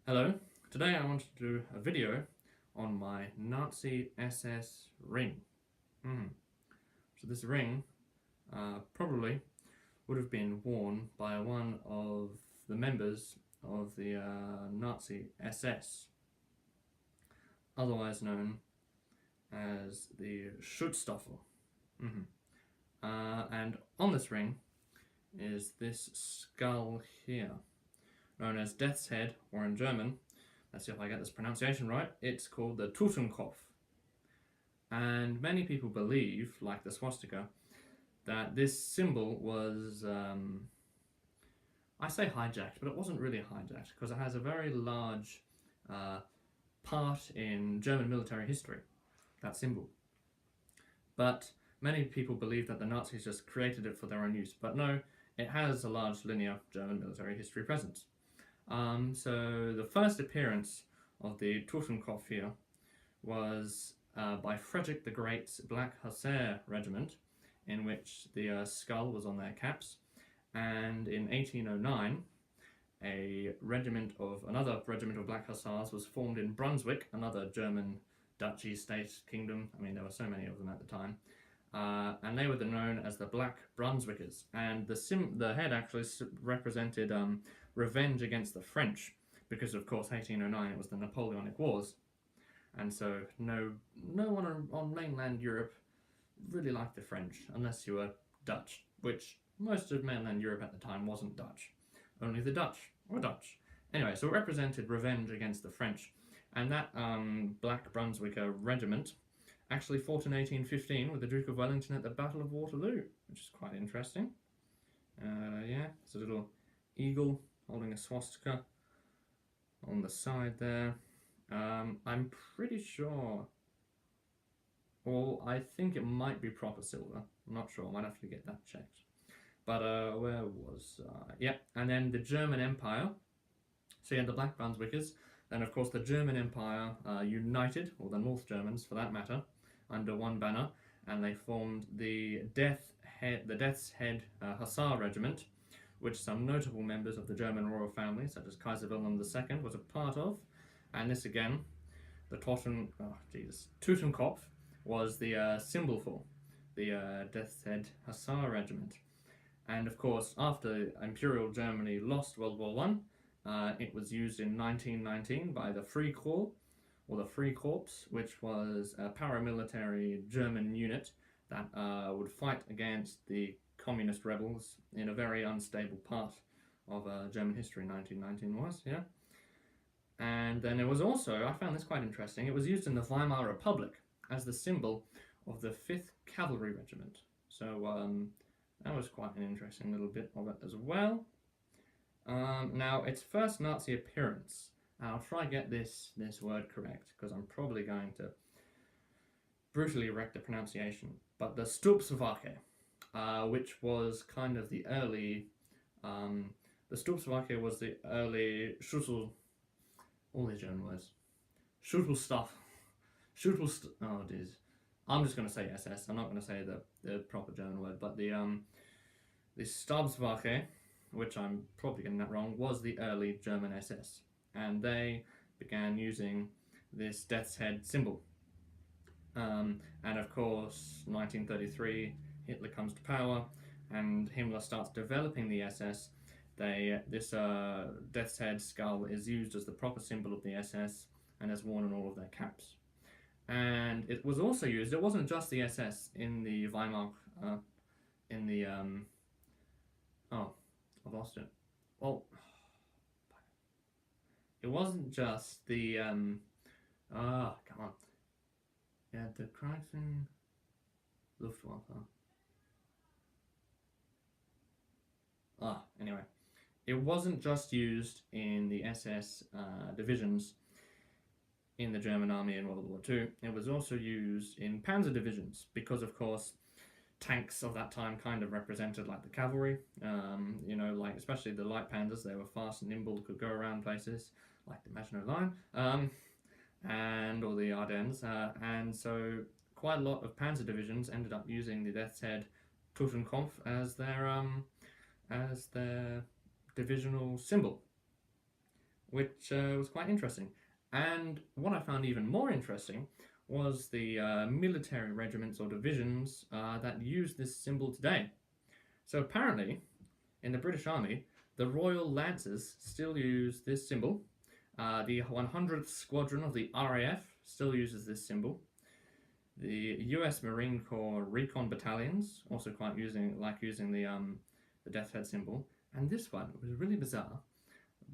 Hello, today I want to do a video on my Nazi SS ring. So this ring probably would have been worn by one of the members of the Nazi SS, otherwise known as the Schutzstaffel. And on this ring is this skull here, known as Death's Head, or in German, let's see if I get this pronunciation right, it's called the Totenkopf. And many people believe, like the swastika, that this symbol was, I say hijacked, but it wasn't really hijacked, because it has a very large part in German military history, that symbol. But many people believe that the Nazis just created it for their own use, but no, it has a large linear German military history presence. So the first appearance of the Totenkopf here was by Frederick the Great's Black Hussar Regiment, in which the skull was on their caps, and in 1809 another regiment of Black Hussars was formed in Brunswick, another German duchy, state, kingdom. I mean, there were so many of them at the time. And they were known as the Black Brunswickers, and the head actually represented revenge against the French, because of course 1809 it was the Napoleonic Wars, and so no one on mainland Europe really liked the French unless you were Dutch, which most of mainland Europe at the time wasn't Dutch. Only the Dutch were Dutch. Anyway, so it represented revenge against the French, and that Black Brunswicker regiment actually fought in 1815 with the Duke of Wellington at the Battle of Waterloo, which is quite interesting. Yeah, it's a little eagle holding a swastika on the side there. I'm pretty sure, well, I think it might be proper silver. I'm not sure, I might have to get that checked. But where was yeah, and then the German Empire. So you had the Black Brunswickers, then of course the German Empire united, or the North Germans for that matter, under one banner, and they formed the Death's Head Hussar Regiment, which some notable members of the German royal family, such as Kaiser Wilhelm II, was a part of. And this again, the Totenkopf was the symbol for the Death's Head Hussar Regiment. And of course, after Imperial Germany lost World War I, it was used in 1919 by the Freikorps, or the Freikorps, which was a paramilitary German unit that would fight against the communist rebels in a very unstable part of German history. 1919 was, yeah. And then it was also, I found this quite interesting, it was used in the Weimar Republic as the symbol of the 5th Cavalry Regiment. So that was quite an interesting little bit of it as well. Now, its first Nazi appearance, I'll try to get this word correct, because I'm probably going to brutally wreck the pronunciation, but the Sturmwache, which was kind of the early, the Sturmwache was the early all these German words, Schutzstaffel, oh dears, I'm just going to say SS, I'm not going to say the proper German word, but the Sturmwache, which I'm probably getting that wrong, was the early German SS, and they began using this Death's Head symbol. And of course, 1933, Hitler comes to power, and Himmler starts developing the SS. This Death's Head skull is used as the proper symbol of the SS and is worn on all of their caps. And it was also used, it wasn't just the SS in the Weimar, oh, I've lost it. Well, it wasn't just the, come on. Yeah, the Kreisen Luftwaffe. Anyway. It wasn't just used in the SS divisions in the German army in World War II. It was also used in panzer divisions, because of course tanks of that time kind of represented like the cavalry, you know, like especially the light panzers. They were fast and nimble, could go around places like the Maginot Line, and or the Ardennes, and so quite a lot of panzer divisions ended up using the Death's Head Totenkopf as their divisional symbol. which was quite interesting. And what I found even more interesting was the military regiments or divisions that use this symbol today. So apparently, in the British Army, the Royal Lancers still use this symbol. The 100th Squadron of the RAF still uses this symbol. The U.S. Marine Corps Recon Battalions also quite using the Death's Head symbol. And this one was really bizarre,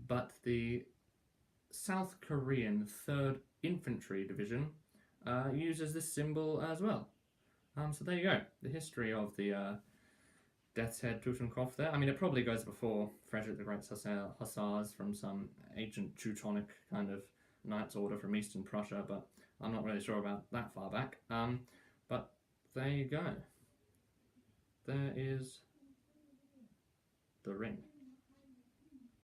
but the South Korean 3rd Infantry Division uses this symbol as well. So there you go, the history of the Death's Head Totenkopf there. I mean, it probably goes before Frederick the Great's Hussars from some ancient Teutonic kind of Knights Order from Eastern Prussia, but I'm not really sure about that far back. But there you go. There is the ring.